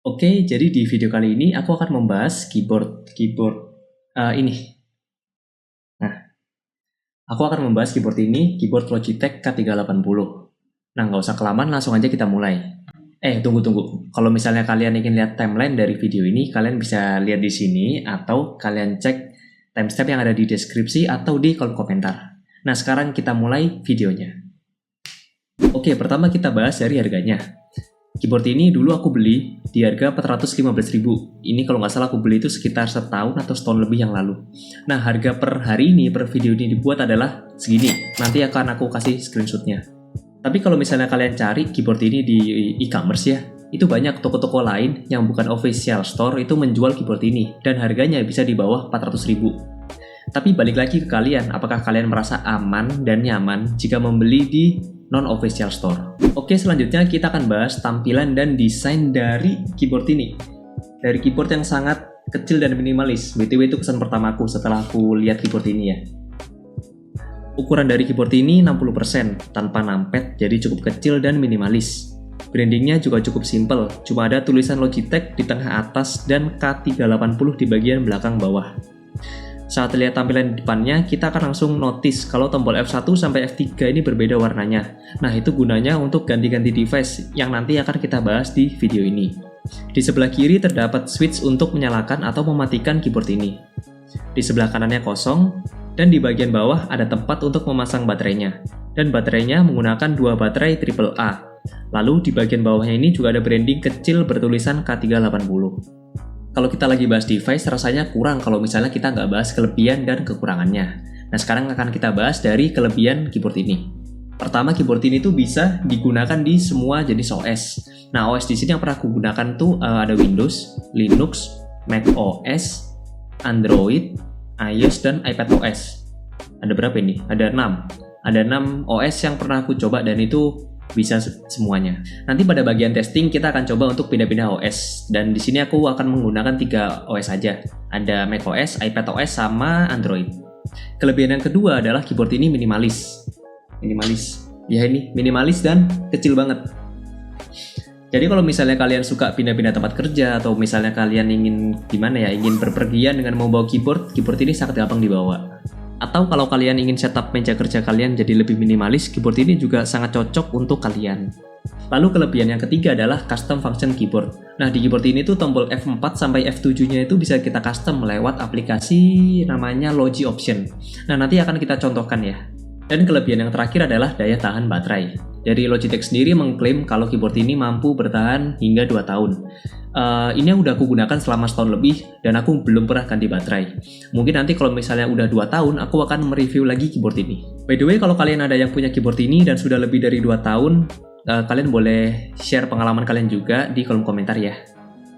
Oke, jadi di video kali ini aku akan membahas keyboard ini. Nah, aku akan membahas keyboard Logitech K380. Nah, nggak usah kelamaan, langsung aja kita mulai. Tunggu. Kalau misalnya kalian ingin lihat timeline dari video ini, kalian bisa lihat di sini atau kalian cek timestamp yang ada di deskripsi atau di kolom komentar. Nah, sekarang kita mulai videonya. Oke, pertama kita bahas dari harganya. Keyboard ini dulu aku beli di harga 415.000. Ini kalau nggak salah aku beli itu sekitar setahun atau setahun lebih yang lalu. Nah, harga per hari ini, per video ini dibuat adalah segini. Nanti akan aku kasih screenshotnya. Tapi kalau misalnya kalian cari keyboard ini di e-commerce ya, itu banyak toko-toko lain yang bukan official store itu menjual keyboard ini. Dan harganya bisa di bawah 400.000. Tapi balik lagi ke kalian, apakah kalian merasa aman dan nyaman jika membeli di non-official store? Oke, selanjutnya kita akan bahas tampilan dan desain dari keyboard ini. Dari keyboard yang sangat kecil dan minimalis. BTW itu kesan pertamaku setelah aku lihat keyboard ini ya. Ukuran dari keyboard ini 60%, tanpa numpad, jadi cukup kecil dan minimalis. Brandingnya juga cukup simple, cuma ada tulisan Logitech di tengah atas dan K380 di bagian belakang bawah. Saat lihat tampilan depannya, kita akan langsung notice kalau tombol F1 sampai F3 ini berbeda warnanya. Nah, itu gunanya untuk ganti-ganti device yang nanti akan kita bahas di video ini. Di sebelah kiri terdapat switch untuk menyalakan atau mematikan keyboard ini. Di sebelah kanannya kosong, dan di bagian bawah ada tempat untuk memasang baterainya. Dan baterainya menggunakan 2 baterai AAA. Lalu di bagian bawahnya ini juga ada branding kecil bertulisan K380. Kalau kita lagi bahas device, rasanya kurang kalau misalnya kita nggak bahas kelebihan dan kekurangannya. Nah, sekarang akan kita bahas dari kelebihan keyboard ini. Pertama, keyboard ini tuh bisa digunakan di semua jenis OS. Nah, OS di sini yang pernah aku gunakan tuh ada Windows, Linux, Mac OS, Android, iOS, dan iPadOS. Ada berapa ini? Ada 6. Ada 6 OS yang pernah aku coba dan itu bisa semuanya. Nanti pada bagian testing kita akan coba untuk pindah-pindah OS. Dan di sini aku akan menggunakan 3 OS saja. Ada macOS, iPadOS, sama Android. Kelebihan yang kedua adalah keyboard ini minimalis. Ya ini minimalis dan kecil banget. Jadi kalau misalnya kalian suka pindah-pindah tempat kerja atau misalnya kalian ingin ingin berpergian dengan membawa keyboard ini sangat gampang dibawa. Atau kalau kalian ingin setup meja kerja kalian jadi lebih minimalis, keyboard ini juga sangat cocok untuk kalian. Lalu kelebihan yang ketiga adalah custom function keyboard. Nah, di keyboard ini tuh tombol F4 sampai F7-nya itu bisa kita custom lewat aplikasi namanya Logi Option. Nah, nanti akan kita contohkan ya. Dan kelebihan yang terakhir adalah daya tahan baterai. Dari Logitech sendiri mengklaim kalau keyboard ini mampu bertahan hingga 2 tahun. Ini yang udah aku gunakan selama setahun lebih dan aku belum pernah ganti baterai. Mungkin nanti kalau misalnya udah 2 tahun, aku akan mereview lagi keyboard ini. By the way, kalau kalian ada yang punya keyboard ini dan sudah lebih dari 2 tahun, kalian boleh share pengalaman kalian juga di kolom komentar ya.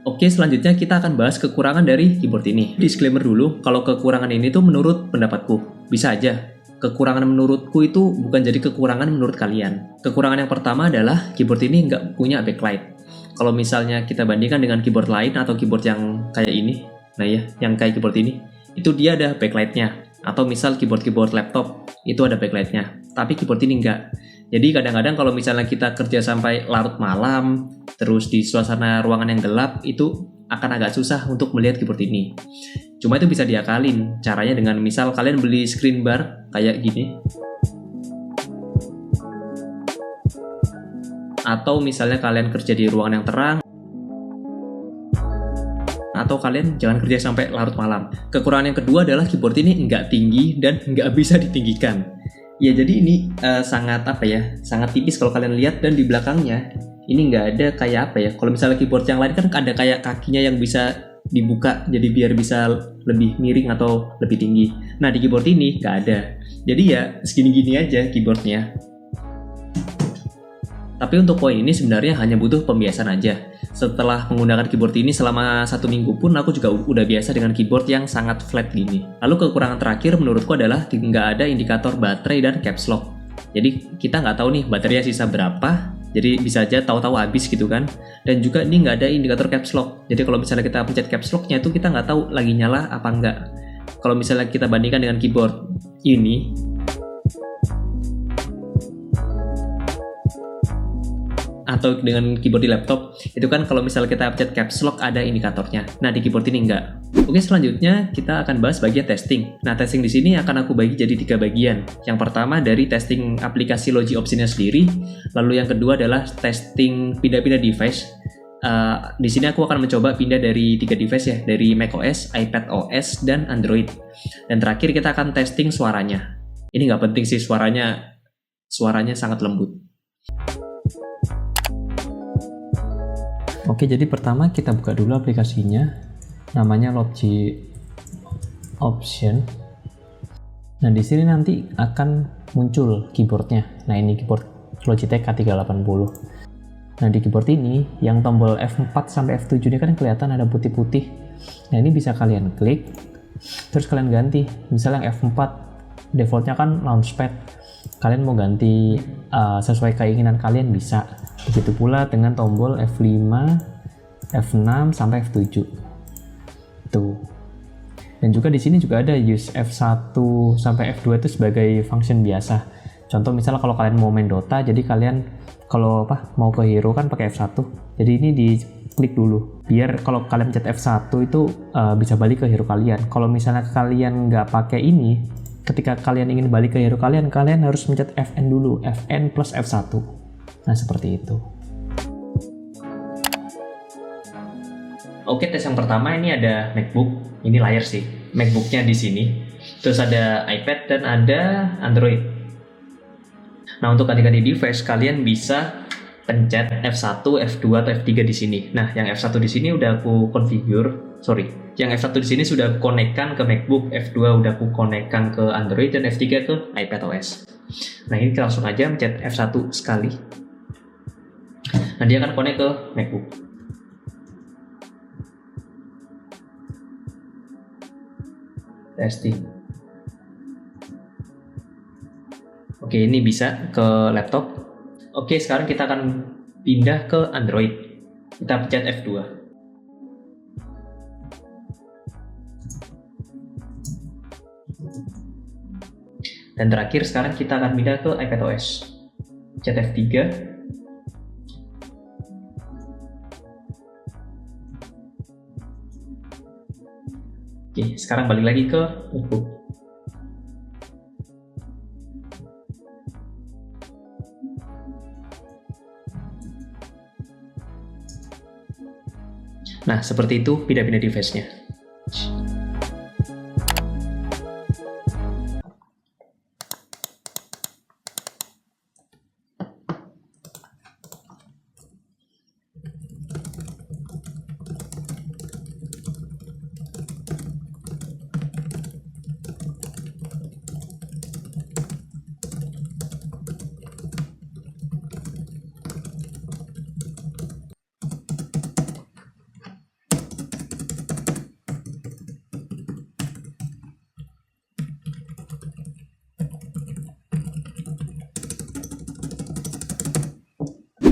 Oke, selanjutnya kita akan bahas kekurangan dari keyboard ini. Disclaimer dulu, kalau kekurangan ini tuh menurut pendapatku. Bisa aja. Kekurangan menurutku itu bukan jadi kekurangan menurut kalian. Kekurangan yang pertama adalah keyboard ini nggak punya backlight. Kalau misalnya kita bandingkan dengan keyboard lain atau keyboard yang kayak ini, nah ya, yang kayak keyboard ini, itu dia ada backlightnya. Atau misal keyboard laptop, itu ada backlightnya. Tapi keyboard ini enggak. Jadi kadang-kadang kalau misalnya kita kerja sampai larut malam, terus di suasana ruangan yang gelap, itu akan agak susah untuk melihat keyboard ini. Cuma itu bisa diakalin. Caranya dengan misal kalian beli screen bar kayak gini. Atau misalnya kalian kerja di ruangan yang terang. Atau kalian jangan kerja sampai larut malam. Kekurangan yang kedua adalah keyboard ini nggak tinggi dan nggak bisa ditinggikan. Ya, jadi ini sangat tipis kalau kalian lihat, dan di belakangnya ini nggak ada kayak kalau misalnya keyboard yang lain kan ada kayak kakinya yang bisa dibuka jadi biar bisa lebih miring atau lebih tinggi. Nah, di keyboard ini nggak ada. Jadi ya segini-gini aja keyboardnya. Tapi untuk poin ini sebenarnya hanya butuh pembiasaan aja. Setelah menggunakan keyboard ini selama 1 minggu pun aku juga udah biasa dengan keyboard yang sangat flat gini. Lalu kekurangan terakhir menurutku adalah nggak ada indikator baterai dan caps lock. Jadi kita nggak tahu nih baterainya sisa berapa, jadi bisa aja tahu-tahu habis gitu kan. Dan juga ini nggak ada indikator caps lock. Jadi kalau misalnya kita pencet caps locknya itu kita nggak tahu lagi nyala apa enggak. Kalau misalnya kita bandingkan dengan keyboard ini, atau dengan keyboard di laptop, itu kan kalau misalnya kita pencet caps lock ada indikatornya. Nah, di keyboard ini enggak. Oke, selanjutnya kita akan bahas bagian testing. Nah, testing di sini akan aku bagi jadi 3 bagian. Yang pertama dari testing aplikasi Logi Option-nya sendiri, lalu yang kedua adalah testing pindah-pindah device. Di sini aku akan mencoba pindah dari 3 device ya, dari macOS, iPadOS, dan Android. Dan terakhir kita akan testing suaranya. Ini nggak penting sih, suaranya sangat lembut. Oke, jadi pertama kita buka dulu aplikasinya, namanya Logi Option. Nah, di sini nanti akan muncul keyboardnya. Nah, ini keyboard Logitech K380. Nah, di keyboard ini, yang tombol F4 sampai F7 ini kan kelihatan ada putih-putih. Nah, ini bisa kalian klik, terus kalian ganti. Misalnya yang F4, defaultnya kan launchpad. Kalian mau ganti sesuai keinginan kalian bisa. Begitu pula dengan tombol F5, F6 sampai F7. Tuh. Dan juga di sini juga ada use F1 sampai F2 itu sebagai function biasa. Contoh misalnya kalau kalian mau main Dota, jadi kalian kalau mau ke hero kan pakai F1. Jadi ini diklik dulu. Biar kalau kalian pencet F1 itu bisa balik ke hero kalian. Kalau misalnya kalian nggak pakai ini, ketika kalian ingin balik ke hero kalian harus mencet Fn dulu, Fn plus F1. Nah, seperti itu. Oke, tes yang pertama ini ada MacBook. Ini layar sih. MacBooknya di sini. Terus ada iPad dan ada Android. Nah, untuk ganti-ganti device kalian bisa pencet F1, F2 atau F3 di sini. Nah, yang F1 di sini udah aku yang F1 di sini sudah aku konekkan ke MacBook, F2 udah aku konekkan ke Android, dan F3 ke iPadOS. Nah, ini kita langsung aja pencet F1 sekali. Nah, dia akan connect ke MacBook. Testing. Oke, ini bisa ke laptop. Oke, sekarang kita akan pindah ke Android. Kita pencet F2. Dan terakhir sekarang kita akan pindah ke iPadOS. Pencet F3. Oke, sekarang balik lagi ke MacBook. Nah, seperti itu pindah-pindah device-nya.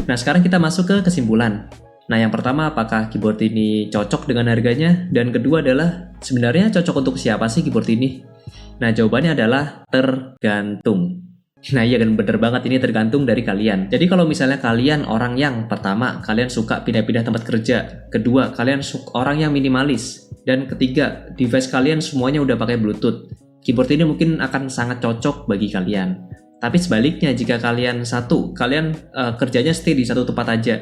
Nah, sekarang kita masuk ke kesimpulan. Nah, yang pertama, apakah keyboard ini cocok dengan harganya? Dan kedua adalah, sebenarnya cocok untuk siapa sih keyboard ini? Nah, jawabannya adalah tergantung. Nah, iya kan, bener banget, ini tergantung dari kalian. Jadi kalau misalnya kalian orang yang pertama, kalian suka pindah-pindah tempat kerja. Kedua, kalian orang yang minimalis. Dan ketiga, device kalian semuanya udah pakai Bluetooth. Keyboard ini mungkin akan sangat cocok bagi kalian. Tapi sebaliknya, jika kalian kerjanya stay di satu tempat aja,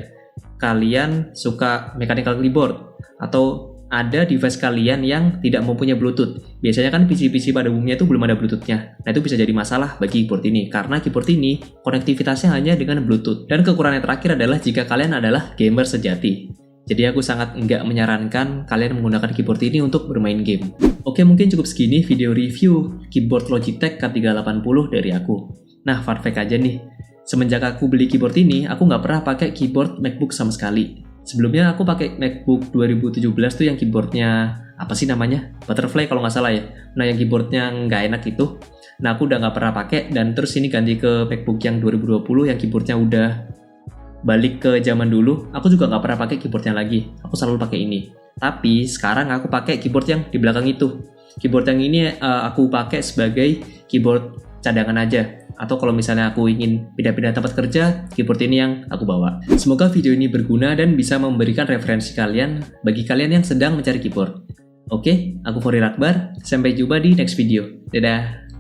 kalian suka mechanical keyboard, atau ada device kalian yang tidak mempunyai Bluetooth. Biasanya kan PC-PC pada umumnya itu belum ada Bluetooth-nya. Nah, itu bisa jadi masalah bagi keyboard ini, karena keyboard ini konektivitasnya hanya dengan Bluetooth. Dan kekurangan yang terakhir adalah jika kalian adalah gamer sejati. Jadi aku sangat nggak menyarankan kalian menggunakan keyboard ini untuk bermain game. Oke, mungkin cukup segini video review keyboard Logitech K380 dari aku. Nah, fun fact aja nih, semenjak aku beli keyboard ini, aku nggak pernah pakai keyboard MacBook sama sekali. Sebelumnya aku pakai MacBook 2017 tuh yang keyboardnya, apa sih namanya? Butterfly kalau nggak salah ya. Nah, yang keyboardnya nggak enak itu. Nah, aku udah nggak pernah pakai, dan terus ini ganti ke MacBook yang 2020 yang keyboardnya udah balik ke zaman dulu. Aku juga nggak pernah pakai keyboardnya lagi. Aku selalu pakai ini. Tapi sekarang aku pakai keyboard yang di belakang itu. Keyboard yang ini aku pakai sebagai keyboard cadangan aja. Atau kalau misalnya aku ingin pindah-pindah tempat kerja, keyboard ini yang aku bawa. Semoga video ini berguna dan bisa memberikan referensi kalian bagi kalian yang sedang mencari keyboard. Oke, aku Farid Akbar. Sampai jumpa di next video. Dadah!